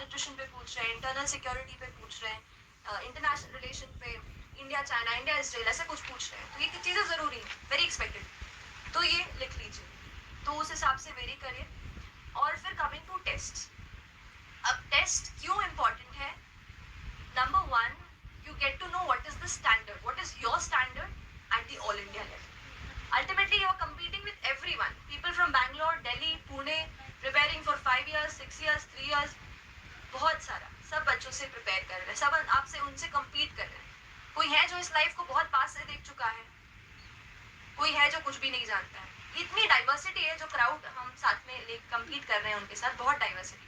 Nutrition पे पूछ रहे हैं, इंटरनल सिक्योरिटी पे पूछ रहे हैं, इंटरनेशनल रिलेशन पे, इंडिया चाइना, इंडिया इसराइल, ऐसे कुछ पूछ रहे हैं, तो ये चीज़ें ज़रूरी हैं, वेरी एक्सपेक्टेड, तो ये लिख लीजिए, तो उस हिसाब से वेरी करिए। और फिर कमिंग टू टेस्ट, अब टेस्ट क्यों इम्पॉर्टेंट है? Number one, you get to know what is the standard, what is your standard at the all India level. Ultimately, you are competing with everyone. People from Bangalore, Delhi, Pune, preparing for 5 years, 6 years, 3 years. बहुत सारा, सब बच्चों से prepare कर रहे हैं, सब आपसे उनसे compete कर रहे हैं. कोई है जो इस लाइफ को बहुत पास से देख चुका है, कोई है जो कुछ भी नहीं जानता है. इतनी डाइवर्सिटी है, जो क्राउड हम साथ में compete कर रहे हैं उनके साथ, बहुत डाइवर्सिटी.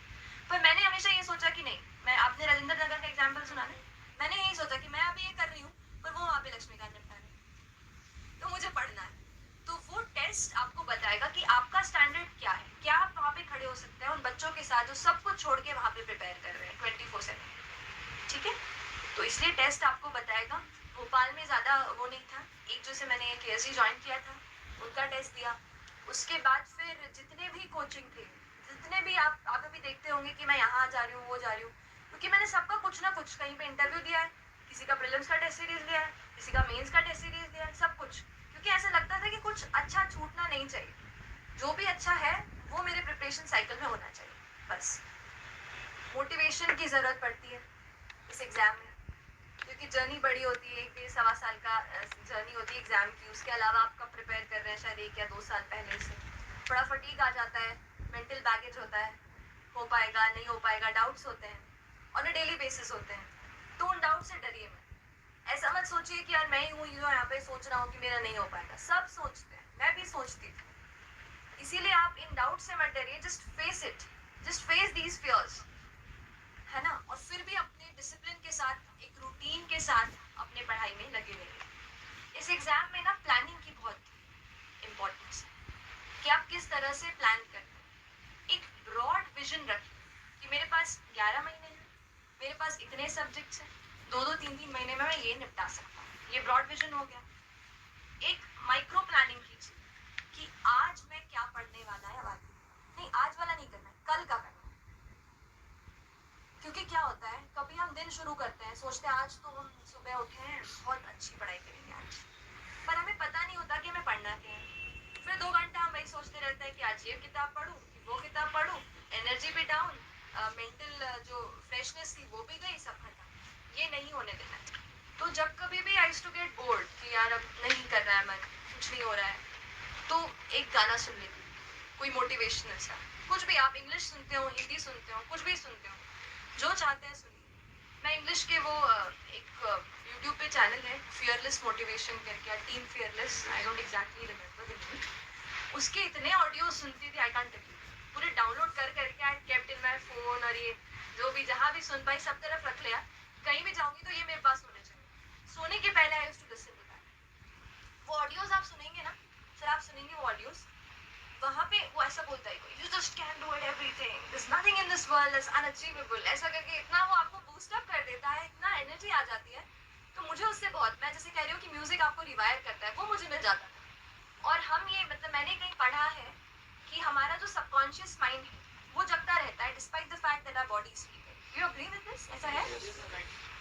पर मैंने हमेशा ये सोचा कि नहीं, मैं आपने राजेंद्र नगर का एग्जाम्पल सुना ना, मैंने यही सोचा कि मैं अभी ये कर रही हूँ, पर वो वहाँ पे लक्ष्मीकांत निपटा रहे हैं, तो मुझे पढ़ना है. तो वो टेस्ट आपको बताएगा कि आपका स्टैंडर्ड क्या है, क्या आप वहाँ पे खड़े हो सकते हैं उन बच्चों के साथ जो सब कुछ छोड़ के वहाँ पे प्रिपेयर कर रहे हैं 24/7. ठीक है, तो इसलिए टेस्ट आपको बताएगा. भोपाल में ज़्यादा वो नहीं था, एक जो से मैंने KSG ज्वाइन किया था, उनका टेस्ट दिया. उसके बाद फिर जितने भी कोचिंग थे, जितने भी आप अभी देखते होंगे कि मैं यहाँ जा रही हूँ, वो जा रही हूँ, क्योंकि मैंने सबका कुछ ना कुछ कहीं पे इंटरव्यू दिया है, किसी का प्रीलिम्स का टेस्ट सीरीज लिया है, किसी का मेंस का टेस्ट सीरीज लिया है, सब कुछ, क्योंकि ऐसा लगता था कि कुछ अच्छा छूटना नहीं चाहिए, जो भी अच्छा है वो मेरे प्रिपरेशन साइकिल में होना चाहिए. बस मोटिवेशन की ज़रूरत पड़ती है इस एग्ज़ाम में, क्योंकि जर्नी बड़ी होती है, 1.5 साल का जर्नी होती है एग्ज़ाम की. उसके अलावा आपका प्रिपेयर कर रहे हैं शायद 1 या 2 साल पहले से, थोड़ा फटीग आ जाता है, मेंटल बैगेज होता है, हो पाएगा नहीं हो पाएगा, डाउट्स होते हैं, ऑन अ डेली बेसिस होते हैं. तो उन डाउट से डरिए मत. ऐसा मत सोचिए कि यार मैं ही हूँ जो यहाँ पे सोच रहा हूँ कि मेरा नहीं हो पाएगा. सब सोचते हैं, मैं भी सोचती थी. इसीलिए आप इन डाउट से मत डरिए, just face it, just face these fears, है ना. और फिर भी अपने डिसिप्लिन के साथ, एक रूटीन के साथ अपने पढ़ाई में लगे रहिए. इस एग्जाम में ना प्लानिंग की बहुत इम्पोर्टेंस है, कि आप किस तरह से प्लान करते हैं. एक ब्रॉड विजन रखिए कि मेरे पास 11 महीने हैं, मेरे पास इतने सब्जेक्ट्स हैं, 2-2, 3-3 महीने में मैं ये निपटा सकता हूँ. ये ब्रॉड विजन हो गया. एक माइक्रो प्लानिंग कीजिए कि आज मैं क्या पढ़ने वाला है, आगे नहीं, आज वाला नहीं करना है, कल का करना है. क्योंकि क्या होता है, कभी हम दिन शुरू करते हैं, सोचते हैं आज तो हम सुबह उठे हैं, बहुत अच्छी पढ़ाई करेंगे आज, पर हमें पता नहीं होता कि हमें पढ़ना क्या है. फिर 2 घंटा हम वही सोचते रहते हैं कि आज ये किताब पढूं, कि वो किताब पढूं, एनर्जी भी डाउन, मेंटल जो फ्रेशनेस थी वो भी गई, सब खत्म. ये नहीं होने देना है. तो जब कभी भी आई टू गेट बोर्ड कि यार अब नहीं कर रहा है मन, कुछ नहीं हो रहा है, तो एक गाना सुन लेती हूँ, कोई मोटिवेशनल सा, कुछ भी. आप इंग्लिश सुनते हो, हिंदी सुनते हो, कुछ भी सुनते हो, जो चाहते हैं सुनिए. मैं इंग्लिश के वो एक यूट्यूब पे चैनल है फियरलेस मोटिवेशन करके, team fearless, I don't exactly remember the name, उसके इतने ऑडियो सुनती थी, आई कांट टेल यू, पूरे डाउनलोड कर करके I kept in my phone. और ये जो भी जहाँ भी सुन पाई सब तरफ रख लिया, कहीं भी जाऊंगी तो ये मेरे पास होने चाहिए. सोने के पहले I used to listen to that. वो ऑडियोज आप सुनेंगे ना, फिर आप सुनेंगे वो ऑडियोज, वहाँ पे वो ऐसा बोलता है, you just can do it, everything, there is nothing in this world is unachievable, ऐसा करके इतना वो आपको बूस्ट अप कर देता है, इतना एनर्जी आ जाती है. तो मुझे उससे बहुत, मैं जैसे कह रही हूँ कि म्यूजिक आपको रिवाइव करता है, वो मुझे मिल जाता था. और हम ये मतलब मैंने कहीं पढ़ा है कि हमारा जो सबकॉन्शियस माइंड है वो जगता रहता है despite the fact that our body is sleeping. You agree with this? ऐसा है.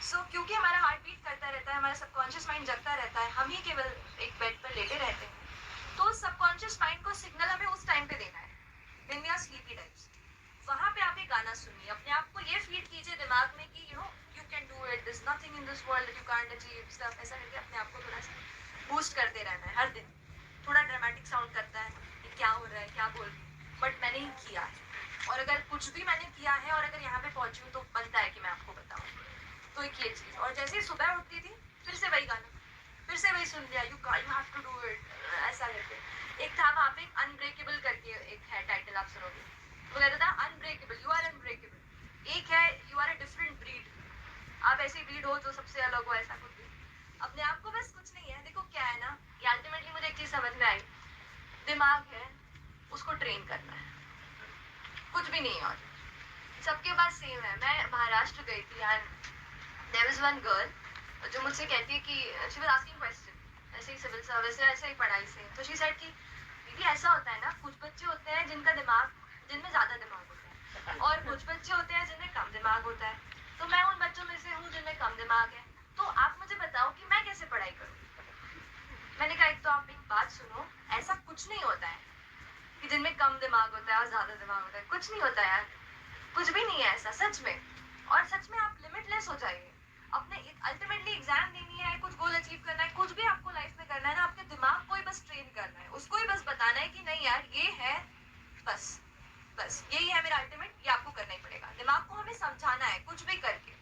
सो क्योंकि हमारा हार्ट बीट करता रहता है, हमारा सबकॉन्शियस माइंड जगता रहता है, हम ही केवल एक बेड पर लेटे रहते हैं, तो सबकॉन्शियस माइंड को सिग्नल हमें उस टाइम पे देना है when we are sleepy types. वहाँ पे आप एक गाना सुनिए, अपने आप को ये फीड कीजिए दिमाग में कि you know you can do it, this nothing in this world that you can't achieve stuff. ऐसा करके अपने आप को थोड़ा सा बूस्ट करते रहना है हर दिन. थोड़ा ड्रामेटिक साउंड करता है कि क्या हो रहा है, क्या बोल रही हूँ, बट मैंने ही किया है. और अगर कुछ भी मैंने किया है और अगर यहाँ पे पहुंची हूँ तो बनता है कि मैं आपको बताऊँ. तो एक ये चीज़. और जैसे ही सुबह उठती थी फिर से वही गाना, फिर से वही सुन लिया, you have to do it, ऐसा करके. एक था वहाँ पे अनब्रेकेबल करके एक है टाइटल, आप सुनोगे, वो कहता था अनब्रेकेबल, यू आर अनब्रेकेबल. एक है you are a different breed, आप ऐसी ब्रीड हो जो सबसे अलग हो, ऐसा कुछ भी. अपने आप को बस कुछ नहीं है. देखो क्या है ना, कि अल्टीमेटली मुझे एक चीज़ समझ में आई, दिमाग है उसको ट्रेन करना है, कुछ भी नहीं. और सबके पास सेम है. मैं महाराष्ट्र गई थी and there was one girl जो मुझसे कहती है कि शी वाज आस्किंग क्वेश्चन, ऐसे ही सिविल सर्विस है, ऐसे ही पढ़ाई से. तो शी सेड कि दीदी ऐसा होता है ना, कुछ बच्चे होते हैं जिनका दिमाग, जिनमें ज़्यादा दिमाग होता है, और कुछ बच्चे होते हैं जिनमें कम दिमाग दिमाग होता है, तो मैं उन बच्चों में से हूँ जिनमें कम दिमाग है। तो आप मुझे बताओ कि मैं कैसे पढ़ाई करूँ? मैंने कहा एक तो आप एक बात सुनो, ऐसा कुछ नहीं होता है कि जिनमें कम दिमाग होता है और ज्यादा दिमाग होता है, कुछ नहीं होता यार, कुछ भी नहीं है ऐसा सच में। और सच में आप लिमिटलेस हो जाइए। अपने अल्टीमेटली एग्जाम देनी है, कुछ गोल अचीव करना है, कुछ भी आपको लाइफ में करना है ना, आपके दिमाग को ही बस ट्रेन करना है, उसको ही बस बताना है कि नहीं यार ये है, बस बस यही है मेरा अल्टीमेट, ये आपको करना ही पड़ेगा। दिमाग को हमें समझाना है कुछ भी करके।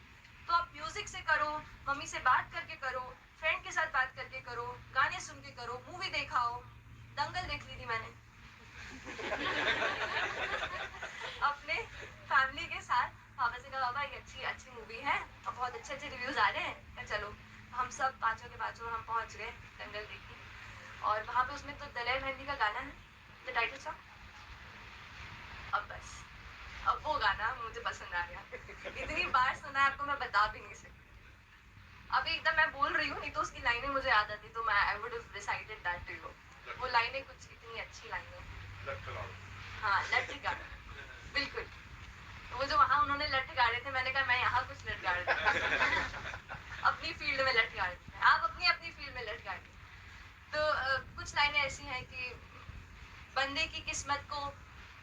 तो आप म्यूजिक से करो, मम्मी से बात करके करो, फ्रेंड के साथ बात करके करो, गाने सुन के करो, मूवी देखा हो, दंगल देख ली थी मैंने अपने फैमिली के साथ। पापा से कहा बाबा ये अच्छी अच्छी मूवी है और बहुत अच्छे अच्छे रिव्यूज आ रहे हैं, तो चलो हम सब पांचों के पांचों हम पहुंच गए दंगल देखने। और वहां पे उसमें तो दलेर मेहंदी का गाना है, द टाइटल सॉन्ग। अब बस अब वो गाना मुझे पसंद आ गया, इतनी बार सुना है आपको मैं बता भी नहीं सकती। अभी एकदम मैं बोल रही हूँ, नहीं तो उसकी लाइनें मुझे याद आती तो मैं I would have recited that to you. वो लाइनें कुछ इतनी अच्छी लाइनें। हाँ लट गाना, बिल्कुल। वो जो वहां उन्होंने लट गाड़े थे, मैंने कहा मैं यहाँ कुछ लट गाड़ अपनी फील्ड में लट गाड़ आप अपनी अपनी फील्ड में लट गाड़िए। तो कुछ लाइनें ऐसी हैं कि बंदे की किस्मत को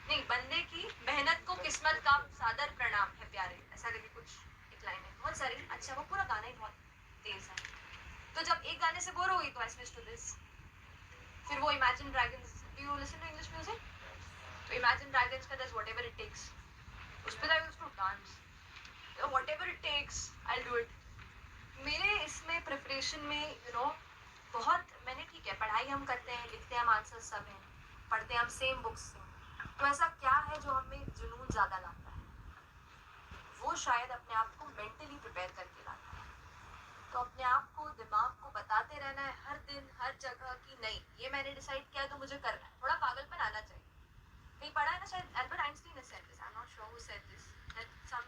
नहीं, बंदे की मेहनत को किस्मत का सादर प्रणाम है प्यारे, ऐसा करके कुछ एक लाइन है, बहुत सारी। अच्छा वो पूरा गाना ही बहुत तेज है, तो जब एक गाने से बोर हो गई तो आई स्विच टू दिस। फिर वो Imagine Dragons, do you listen to English music? तो इमेजिन ड्रैगन्स का दैट्स व्हाटएवर इट टेक्स, उस पे I used to dance, whatever it takes I will do it. मेरे इसमें प्रिपरेशन में बहुत मैंने, ठीक है पढ़ाई हम करते हैं, लिखते हैं, हम आंसर सब हैं, पढ़ते हैं हम सेम बुक्स से, तो ऐसा क्या है जो हमें जुनून ज्यादा लाता है? वो शायद अपने आप को मेंटली प्रिपेयर करके लाता है। तो अपने आप को, दिमाग को बताते रहना है हर दिन हर जगह कि नहीं ये मैंने डिसाइड किया है तो मुझे करना है। थोड़ा पागलपन आना चाहिए। कहीं पढ़ा है ना शायद एल्बर्ट आइंस्टीन ने said this, I am not sure who said this, that some